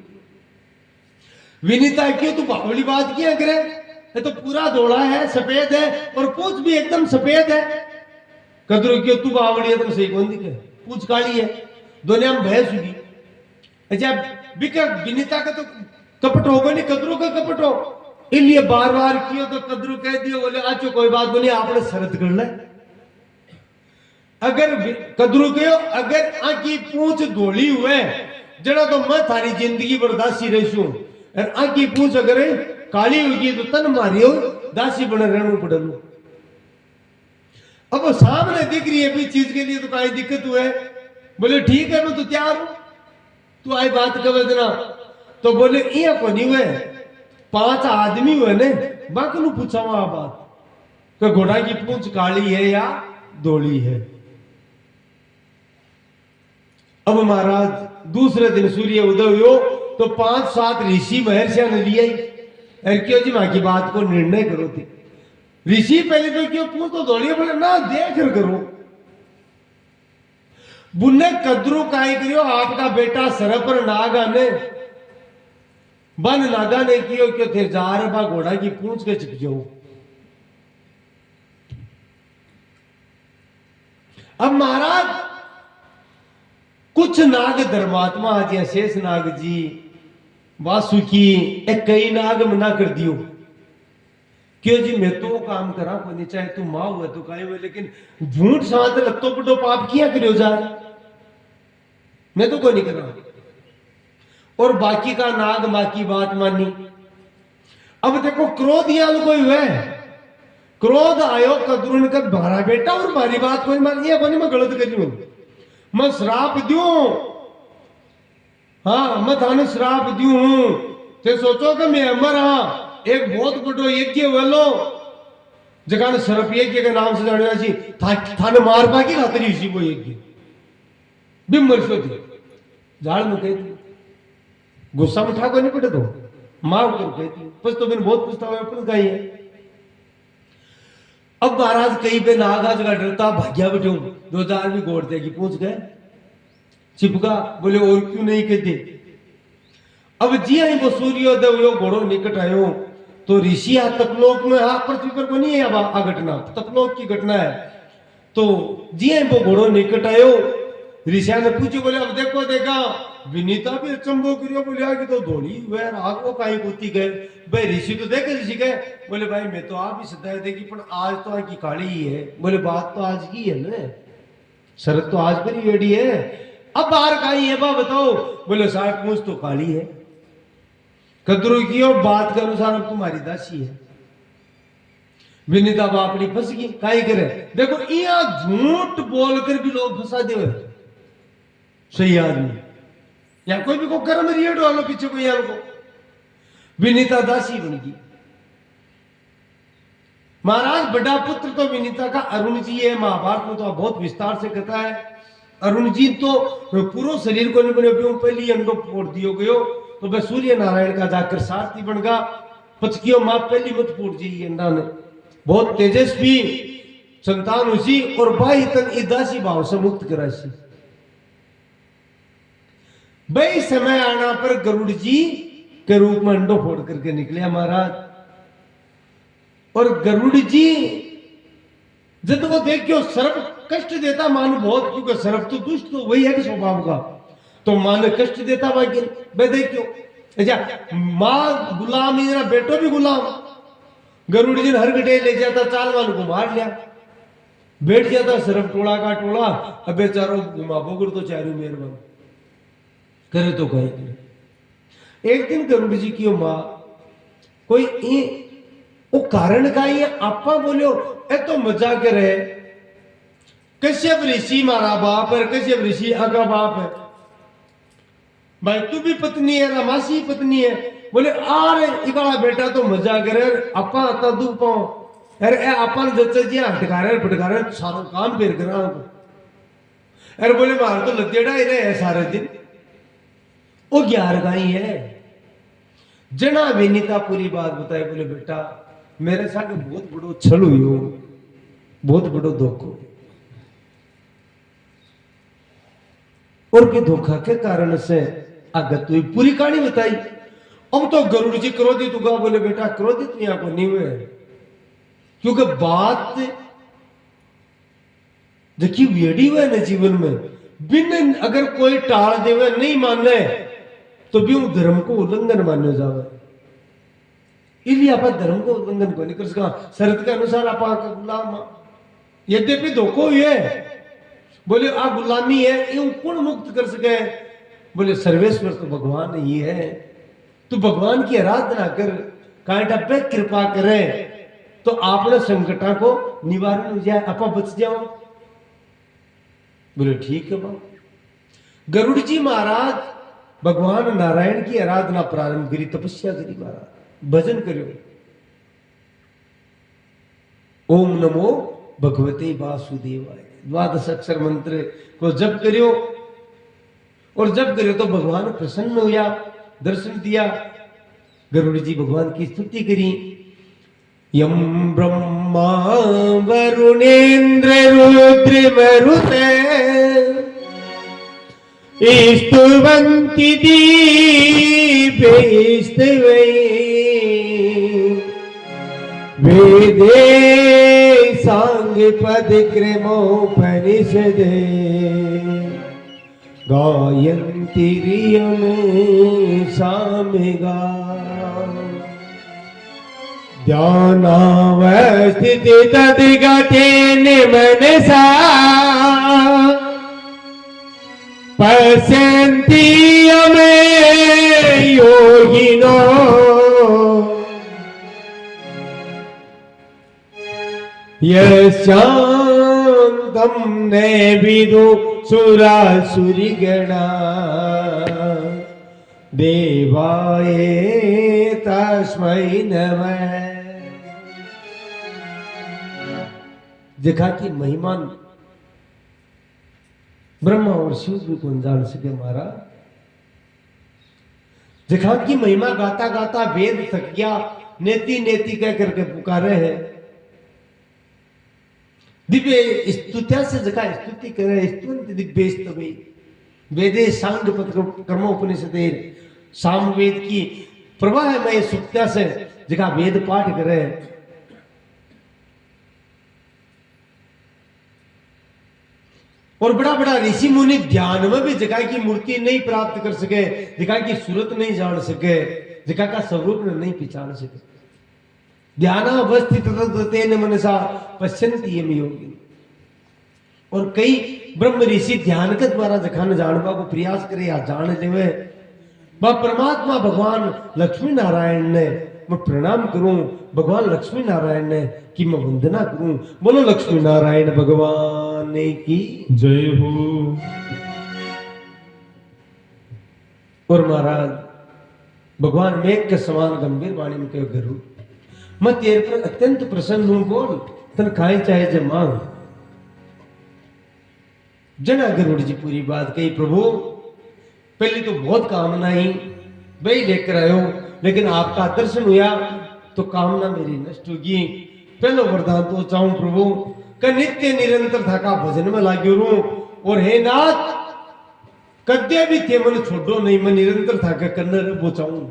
विनीता क्यों तू बावली बात किया करे, ये तो पूरा धोड़ा है, सफेद है और पूंछ भी एकदम सफेद है। कदरू क्यों तू बावड़ी है तुम सही कौन दिखे पूछ काली है दुनिया में भैंस होगी। अच्छा बिका विनीता का तो कपट होगा नहीं कदरू का कपट हो इसलिए बार बार कियो तो कदरू कह दियो बोले आचो कोई बात नहीं आपने शरत कर ले अगर कदरू कहो अगर आकी पूछ धोली हुए जड़ा तो मैं थारी जिंदगी बर्दाश्ती रही और आकी पूछ अगर काली होगी तो तन मारियो दासी बने रहना पड़ेगा। अब वो सामने दिख रही है भी चीज के लिए तो कहीं दिक्कत हुआ है बोले ठीक है मैं तो तैयार हूं तू आई बात कर देना तो बोले ये को नहीं हुए 5 आदमी हुए ने बाकी नु पूछा वहां बात कि घोड़ा की पूंछ काली है या धोली है। अब महाराज दूसरे दिन सूर्य उदय हुआ तो 5-7 ऋषि महर्षियों ने लिया क्यों जी मां की बात को निर्णय करो थी ऋषि पहले तो क्यों पूछ तो धोली बोले ना देख करो बुन्ने कदरू काई करियो आपका बेटा सर पर नाग आने बन नागा ने कियो क्यों थे जार बा घोड़ा की पूंछ के चिप जाओ। अब महाराज कुछ नाग धर्मात्मा जी शेष नाग जी वासुकी एक कई नाग मना कर दियो क्यों जी मैं तो काम करा को नहीं चाहे तू मां हुआ तो कहीं हुए लेकिन झूठ साथ लत्तो पटो पाप किया करियो जा मैं तो कोई नहीं कर रहा और बाकी का नाग मां की बात मानी। अब देखो क्रोध याल कोई हुआ क्रोध आयो कदरून का भारा बेटा और भारी बात कोई मानी बनी मैं गलत करी हूं मैं श्राप दू हाँ मैं थाने श्राप दू हूं ते सोचो कि मैं अमर हाँ एक बहुत बड़ो यज्ञ वेलो जगह ने सर्प यज्ञ के नाम से जाने सी थाने मार बाकी खातरी सी वो यज्ञ बिमर सो थी झाड़ में कहती गुस्सा में ठाको नहीं पड़े तो मार कर कहती बस तो मैंने बहुत पूछता हुआ अपन गई है। अब महाराज कहीं पे नागाज का डरता भाग्या बैठो 2000 भी गोड़ देगी पूछ गए चिपका बोले और क्यों नहीं कहते। अब जी आई वो सूर्योदय हुआ घोड़ो निकट आयो तो ऋषि तपलोक में पृथ्वी पर बनी है आ घटना तपलोक की घटना है तो जी आई वो घोड़ो निकट आयो ऋषिया ने पूछो बोले अब देखो देखा विनीता भी अचंबो करियो बोले आगे तो धोली हुए आग वो कहीं कुत्ती गए भाई ऋषि तो देखे ऋषि गए बोले भाई मैं तो आप ही सदा देगी पर आज तो आग की काली ही है बोले बात तो आज की है ना शरत तो आज पर ही रेडी है अब बाहर कहीं है बा बताओ बोले साठ पूछ तो काली है कदरू की और बात के अनुसार अब तुम्हारी दासी है विनीता बापड़ी फंस गई काई करे देखो यहाँ झूठ बोलकर भी लोग फंसा दे सही आदमी या कोई भी को कर्म रिएड वालों पीछे कोई यार को विनीता दासी बन गई। महाराज बड़ा पुत्र तो विनीता का अरुण जी है महाभारत में तो बहुत विस्तार से कथा है अरुण जी तो पूरा शरीर को नहीं बने पहली अंडो फोड़ दियो गयो तो वह सूर्य नारायण का जाकर सारथी बन गया पचकियो माँ पहली मत फूट जी अंडा ने बहुत तेजस्वी संतान उसी और बाई तन इदासी भाव से मुक्त करासी भाई समय आना पर गरुड़ जी के रूप में अंडो फोड़ करके निकले महाराज और गरुड़ जी जब वो देखियो सर्प कष्ट देता मान बहुत क्योंकि सर्प तो दुष्ट तो वही है कि स्वभाव का तो मान कष्ट देता भाई भाई देखियो अच्छा माँ गुलाम इधर बेटो भी गुलाम गरुड़ जी हर गड्ढे ले जाता चाल वालों को मार लिया बैठ जाता सर्प टोला का टोला अब बेचारो घुमा बोगर तो चारू मेहरबान करे तो कहे करे। एक दिन गरुड़ जी की माँ कोई वो कारण का ये आपा बोलो ए तो मजा करे कश्यप ऋषि मारा बाप है कश्यप ऋषि आगा बाप है भाई तू भी पत्नी है रमासी पत्नी है बोले आरे इकाला बेटा तो मजा करे आपा आता दू पाओ अरे अपन जच्चा जी फटकारे सारा काम फेर करा अरे बोले मार तो लतेड़ा ही रहे सारे दिन वो 11 गाई है जना विनीता पूरी बात बताए बोले बेटा मेरे साथ बहुत बड़ो छल हुई हो बहुत बड़ो धोखो और के धोखा के कारण से आगत हुई पूरी कहानी बताई। अब तो गरुड़ जी क्रोधित होगा बोले बेटा क्रोधित यहाँ को नहीं हुए क्योंकि बात देखिए वेड़ी हुए ना जीवन में बिन अगर कोई टाल देवे नहीं माने तो भी वो धर्म को उल्लंघन मान्यो जावे। इसलिए आप धर्म को उल्लंघन को नहीं कर सका। शरत के अनुसार आप गुलाम यद्यपि धोखो हुई है बोले आ गुलामी है ये कौन मुक्त कर सके। बोले सर्वेश्वर तो भगवान ही है। तू भगवान की आराधना कर कांटा पे कृपा करे तो आपने संकटा को निवारण हो जाए आप बच जाओ। बोले ठीक है बाबू। गरुड़ जी महाराज भगवान नारायण की आराधना प्रारंभ करी तपस्या करी महाराज भजन करो। ओम नमो भगवते वासुदेवाय द्वादश अक्षर मंत्र को जप करियो और जब करियो तो भगवान प्रसन्न हुआ दर्शन दिया। गरुड़ जी भगवान की स्तुति करी। यम ब्रह्मा वरुणेन्द्र रुद्र मरुते स्तुवन्ति दीपैस्तवै वेदे सांगपद क्रमोपनिषदे गायन्ति रियं सामगा ध्यानावस्थिति तद्गतेन मनसा पश्यन्ति यमे योगिनो यशान्तं न विदु सुरासुरिगणा देवाय तस्मै नमः। जगह की महिमा ब्रह्मा और शिव भी कौन जान सके महाराज। जगह की महिमा गाता गाता वेद थक गया नेति नेति कह करके पुकारे है। दिव्य स्तुत्या से जगह स्तुति करे स्तुति दिव्य स्तवे वेदे सांग पद कर्मोपनिषदे सामवेद की प्रवाह में सुक्त्या से जगह वेद पाठ करे। और बड़ा बड़ा ऋषि मुनि ध्यान में भी जगह की मूर्ति नहीं प्राप्त कर सके जगह की सूरत नहीं जान सके जगह का स्वरूप नहीं पहचान सके। ध्यान अवस्थित मनसा पश्यन्ति यम योगिन। और कई ब्रह्म ऋषि ध्यान के द्वारा जखान जानवा को प्रयास करे या जान लेवे वह परमात्मा भगवान लक्ष्मी नारायण ने मैं प्रणाम करूं भगवान लक्ष्मी नारायण ने कि मैं वंदना करूं। बोलो लक्ष्मी नारायण भगवान की जय हो। और महाराज भगवान मेघ के समान गंभीर वाणी में कहो गरुड़ मैं तेरे पर अत्यंत प्रसन्न हूं बोल तन खाए चाहे जब मांग। जना गरुड़ जी पूरी बात कही प्रभु पहले तो बहुत कामनाएं वही लेकर आयो लेकिन आपका दर्शन हुआ तो कामना मेरी नष्ट होगी। पहलो वरदान तो चाहूं प्रभु का नित्य निरंतर था का भजन में लाग्यो रू और हे नाथ कद्य भी थे मन छोड़ो नहीं मैं निरंतर था का करने वो चाहूं।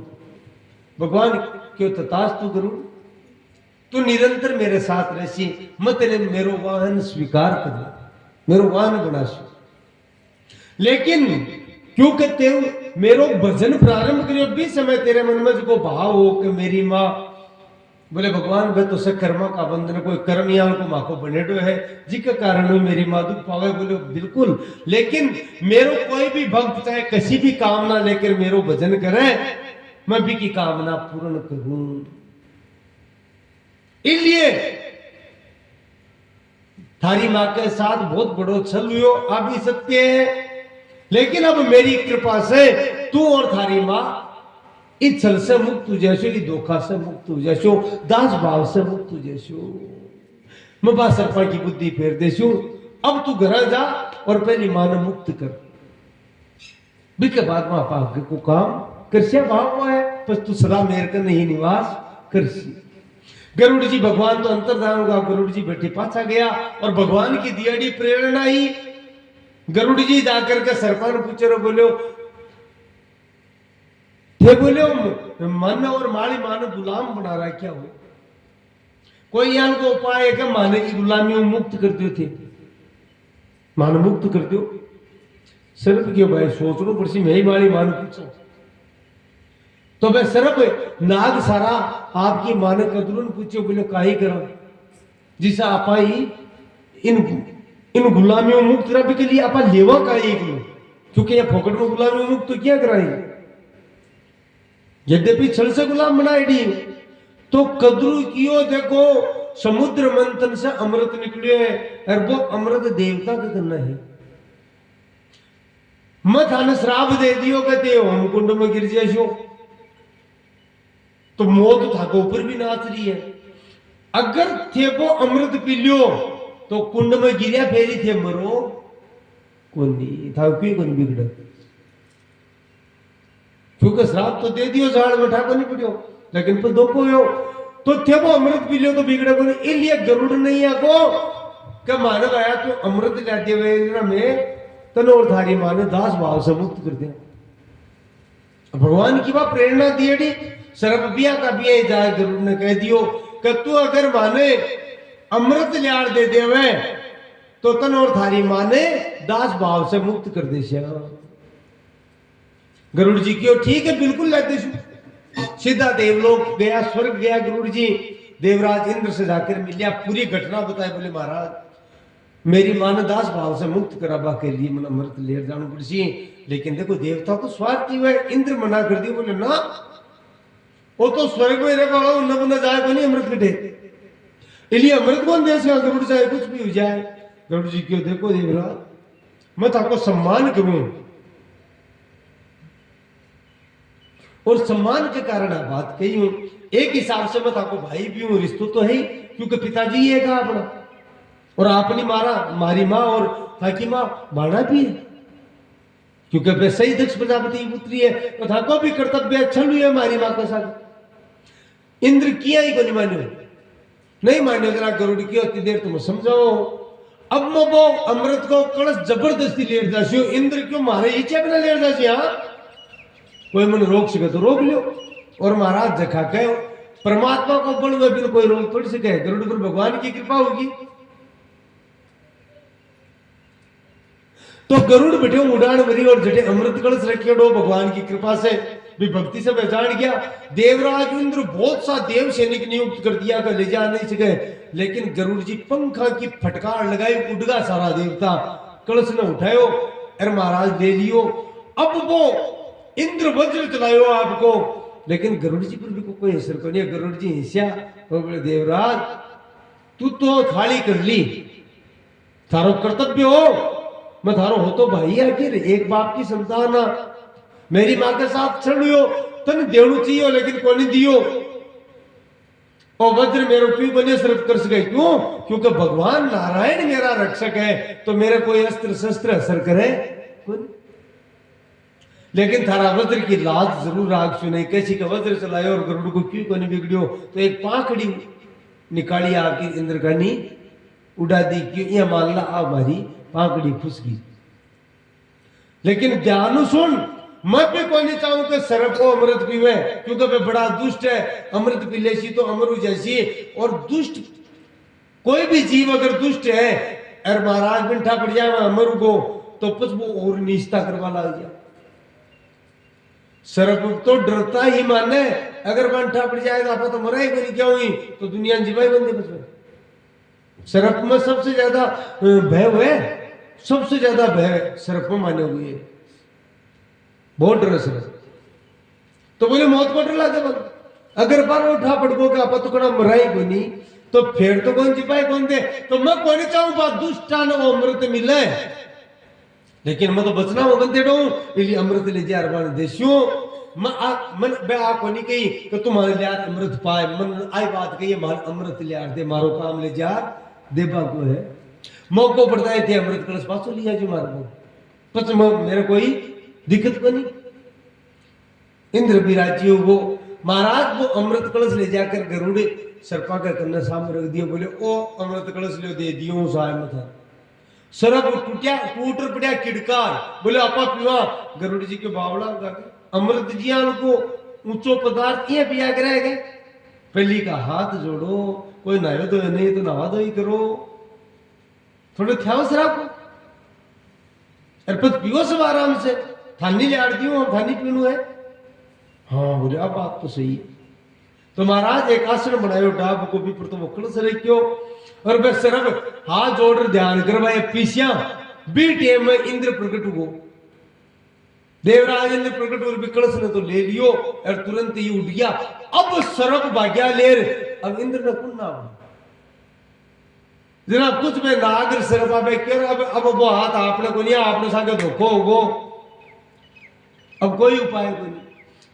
भगवान क्यों तथास्तु करूं तू निरंतर मेरे साथ रहसी मैं तेरे मेरो वाहन स्वीकार कर मेरो वाहन बनासू। लेकिन क्यों कहते हो मेरो भजन प्रारंभ करियो भी समय तेरे मन में जो भाव हो कि मेरी माँ बोले भगवान वे तो से कर्म का बंधन कोई कर्म या को माँ को बनेडो है जिसके कारण मेरी माँ दुख पावे। बोले बिल्कुल लेकिन मेरो कोई भी भक्त चाहे किसी भी कामना लेकर मेरो भजन करे मैं भी की कामना पूर्ण करूं। इसलिए थारी मां के साथ बहुत बड़ो छल हुयो आप भी सत्य है लेकिन अब मेरी कृपा से तू और थारी मां इस छल से मुक्त हो जैसो इस धोखा से मुक्त हो जैसो दास भाव से मुक्त हो जैसो मैं बा सरपा की बुद्धि फेर देसू। अब तू घर जा और पहली मां ने मुक्त कर भी के बाद मां पाग को काम करसिया भाव है बस तू सदा मेरे का नहीं निवास करसी। गरुड़ जी भगवान तो अंतर्धान होगा गरुड़ जी बैठे पाछा गया और भगवान की दियाड़ी प्रेरणा ही गरुड़ जी जाकर के सरपा ने पूछे बोलो थे बोले मन और माली मान गुलाम बना रहा क्या हो कोई यहाँ को उपाय है कि माने की गुलामी मुक्त कर दिए थे। मान मुक्त कर दो। सरप क्यों भाई सोच लो पड़सी मैं ही मारी मान पूछो तो मैं सरप नाग सारा आपकी मान कदरून पूछो बोले काई करा जिसा आपा ही इन इन गुलामियों मुक्त रब के लिए आपा लेवा का एक लो क्योंकि ये फोकट में गुलामियों मुक्त तो क्या कराई यद्यपि छल से गुलाम बनाई तो कदरू कियो देखो समुद्र मंथन से अमृत निकले और वो अमृत देवता का करना है मत आने श्राप दे दियो कहते होम कुंड में गिर जाइयो तो मौत था तो ऊपर भी नाच रही है अगर थे वो अमृत पी लियो तो कुंड में गिरा फेरी थे मरो कौन नहीं था क्यों कौन बिगड़ क्योंकि श्राप तो दे दियो झाड़ में ठाको नहीं पड़ियो लेकिन पर दो को तो थे वो अमृत पी लियो तो बिगड़े को नहीं इसलिए गरुड़ नहीं आको क्या मानव आया तो अमृत लाते हुए में तन और थारी माने दास भाव से मुक्त कर दिया भगवान की बात प्रेरणा दी सर्प बिया का बिया जाए गरुड़ ने कह दियो कि तू अगर माने अमृत लियार दे देवे तो तन और थारी माने दास भाव से मुक्त कर दे गरुड़ जी क्यों ठीक है बिल्कुल लेते सीधा देवलोक गया स्वर्ग गया गरुड़ जी देवराज इंद्र से जाकर मिलिया पूरी घटना बताए बोले महाराज मेरी मान दास भाव से मुक्त कराबा के लिए मन अमृत ले जाना पड़ी लेकिन देखो देवता तो स्वार्थी हुए इंद्र मना कर दिया बोले ना वो तो स्वर्ग में रह वाला उन्ना बंदा जाए को नहीं अमृत कटे इसलिए अमृत कौन दे से गरुड़ चाहे कुछ भी हो जाए गरुड़ जी क्यों देखो देवराज मैं आपको सम्मान करूं और सम्मान के कारण आप बात कही हूं एक हिसाब से मैं आपको भाई भी हूं रिश्तों तो है ही क्योंकि पिताजी ही है का अपना और आपने मारा मारी माँ और थाकी माँ मारना भी है क्योंकि वैसे ही दक्ष प्रजापति की पुत्री है तो थाको भी कर्तव्य छल है हमारी माँ के साथ इंद्र किया ही को नहीं मान्यो नहीं मान्यो जरा गरुड़ की होती देर तुम समझाओ अब मैं वो अमृत को कलश जबरदस्ती लेट जासी इंद्र क्यों मारे ही बिना लेट जासी हाँ कोई मन रोक सके तो रोक लियो और महाराज जखा के परमात्मा को बल हुए बिन कोई रोक थोड़ी सके गरुड़ पर भगवान की कृपा होगी तो गरुड़ बैठे उड़ान भरी और जटे अमृत कलश रखे डो भगवान की कृपा से भी भक्ति से पहचान गया देवराज इंद्र बहुत सा देव सैनिक नियुक्त कर दिया कर ले जा नहीं सके लेकिन गरुड़ जी पंखा की फटकार लगाई उड़गा सारा देवता कलश ने उठायो अरे महाराज ले लियो अब वो इंद्र वज्र चलायो आपको लेकिन गरुड़ जी पर भी कोई असर को नहीं गरुड़ जी हिस्सा वो बोले देवराज तू तो थाली कर ली थारो कर्तव्य हो मैं थारो हो तो भाई आखिर एक बाप की संतान मेरी मां के साथ छड़ियो तन देवड़ू चाहिए लेकिन कौन दियो और वज्र मेरे क्यों बने सिर्फ कर सके क्यों क्योंकि भगवान नारायण मेरा रक्षक है तो मेरे कोई अस्त्र शस्त्र असर करे कौन लेकिन थारा वज्र की लाज जरूर राग सुने कैसी का वज्र चलायो और गरुड़ को क्यों कोनी बिगड़ियो तो एक पाखड़ी निकाली आपकी इंद्र का नी उड़ा दी क्यों ये मान ला आप हमारी पाखड़ी फुस गई लेकिन ध्यान सुन मैं भी कोई नहीं चाहूं कि सर्प को अमृत पीवे क्योंकि वे बड़ा दुष्ट है अमृत पी लेसी तो अमरु जैसी और दुष्ट कोई भी जीव अगर दुष्ट है और महाराज बिंठा पड़ जाए अमरु को तो कुछ वो और निष्ठा करवा लग जाए सर्प तो डरता ही माने अगर बंठा पड़ जाएगा आप तो मरा ही नहीं क्या हुई तो दुनिया जीवाई बंदे बच सर्प में सबसे ज्यादा भय हुए सबसे ज्यादा भय सर्प में माने हुए बहुत डर सर्प तो बोले मौत को डर लागे बोल अगर बार उठा पड़को का आप तो कड़ा मराई को नहीं तो फिर तो कौन जीवाई कौन दे तो मैं कोई नहीं चाहूं बात दुष्टान वो अमृत मिले लेकिन मैं तो बचना हो बंदे डो इसलिए अमृत ले जा रहा देशियों मन बे आ को नहीं कही कि तुम्हारे लियार अमृत पाए मन आई बात कही मार अमृत लियार दे मारो काम ले जा देवा को है मौको पड़ता है थे अमृत कलश पासो लिया जो मार को पच मेरे कोई दिक्कत को नहीं इंद्र भी राजी वो महाराज वो अमृत कलश ले जाकर गरुड़ सर्पा का कन्ना सामने रख दिया बोले ओ अमृत कलश ले दे दियो साय मथा सरब टूटिया टूटर पड़िया किड़कार बोले आपा पीवा गरुड़ जी के बावला अमृत जियान को ऊंचो पदार्थ ये पिया करेगा पहली का हाथ जोड़ो कोई नहायो तो नहीं तो नहा दो ही करो थोड़े ख्याल से रखो अरे पत पियो सब आराम से, थानी ले आड़ दियो और थानी पीनू है। हाँ बोले अब बात तो सही है। तो महाराज एक आसन बनायो डाब को भी पर तो वक्ल सरे क्यों, और बस सिर्फ हाथ जोड़ ध्यान करवाए पीसिया बी टेम में इंद्र प्रकट हो, देवराज इंद्र प्रकट और विकलस ने तो ले लियो और तुरंत ही उठ गया। अब सरप भाग्या लेर, अब इंद्र ने कुन्ना जनाब कुछ में नागर सरप आबे केर, अब वो हाथ आपने को नहीं, आपने सागे धोखो होगो, अब कोई उपाय को नहीं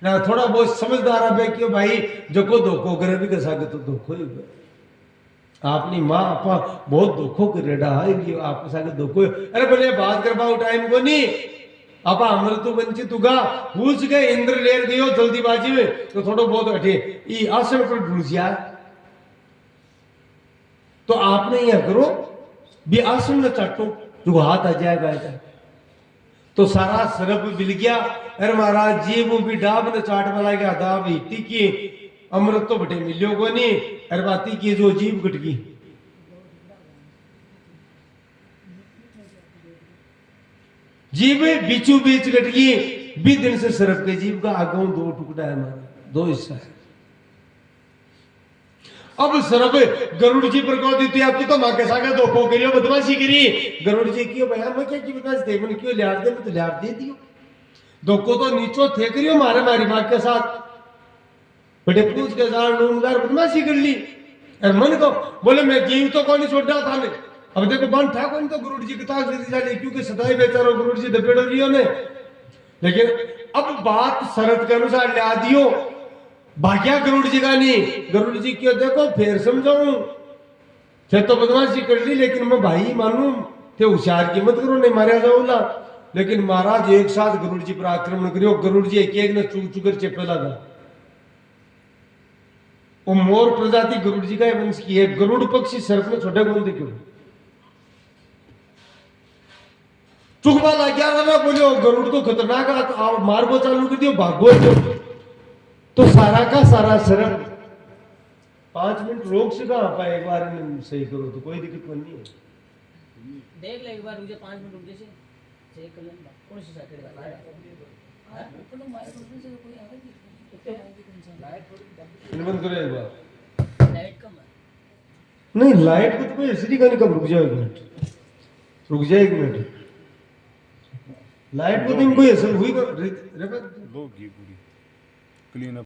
ना। थोड़ा बहुत समझदार आबे क्यों भाई जो को धोखो करे भी सागे तो धोखो ही आपनी माँ आपा बहुत धोखो कर रेडा है आपके सागे धोखो। अरे बोले बात कर पाओ टाइम को नहीं, आपा अमृत वंचित उगा पूछ गए इंद्र लेर गयो जल्दीबाजी में, तो थोड़ा बहुत हटे ई आसन पर ढूंढिया। तो आपने यह करो भी आसन न चाटो जो हाथ आ जाएगा ऐसा, तो सारा सरप मिल गया। अरे महाराज जी वो भी डाब न चाट वाला गया दाब हिट्टी की अमृत तो बटे मिलियो को नहीं। अरे बाती की जो जीव कट गई, जीव बीचू बीच कट गई, 20 दिन से सरप के जीव का आगों 2 टुकड़ा है हमारा, 2 हिस्सा है। अब सरप गरुड़ जी पर कह दी आपकी तो मां के सागे धोखो करियो बदमाशी करी। गरुड़ जी क्यों भैया मैं क्या की बदमाशी थे, मैंने क्यों लिहाज दे, मैं तो लिहाज दे दियो, धोखो तो नीचो थे करियो मारे मारी मां के साथ बड़े पूछ के साथ नूनगार बदमाशी कर ली। और मन को बोले मैं जीव तो कौन छोड़ा था ने, अब देखो बन था कौन तो गुरुड़ जी की ताक दे दी, क्योंकि सदाई बेचारो गुरुड़ जी दबेड़ लियो ने। लेकिन अब बात शरत के अनुसार ला दियो, भाग्या गरुड़ जी का नहीं। गरुड़ जी क्यों देखो फिर समझाऊं थे तो बदमाशी कर ली, लेकिन मैं भाई मानू थे होशियार की मत करो नहीं मारा जाऊला। लेकिन महाराज एक साथ गरुड़ जी पर आक्रमण करियो, गरुड़ जी एक एक ने चुग चुकर चेपे लगा। वो मोर प्रजाति गरुड़ जी का वंश की है, गरुड़ पक्षी सर्प में छोटे कौन क्यों चुगवा लग गया ना, बोलो गरुड़ तो खतरनाक आप मारबो चालू कर दियो भागो तो सारा का सारा सरप 5 मिनट रोक से कहां पाए, एक बार सही करो तो कोई दिक्कत नहीं है। देख ले एक बार रुक जा 5 मिनट रुक जैसे चेक कर लेना कौन सी साइड का है तो मार को से कोई आवे लाइट बंद करो एक बार, लाइट कम है नहीं लाइट को तो कोई एसडी का नहीं, कम रुक जाओ 1 मिनट, रुक जाए 1 मिनट। लाइट को तो कोई असर हुई लो पूरी क्लीन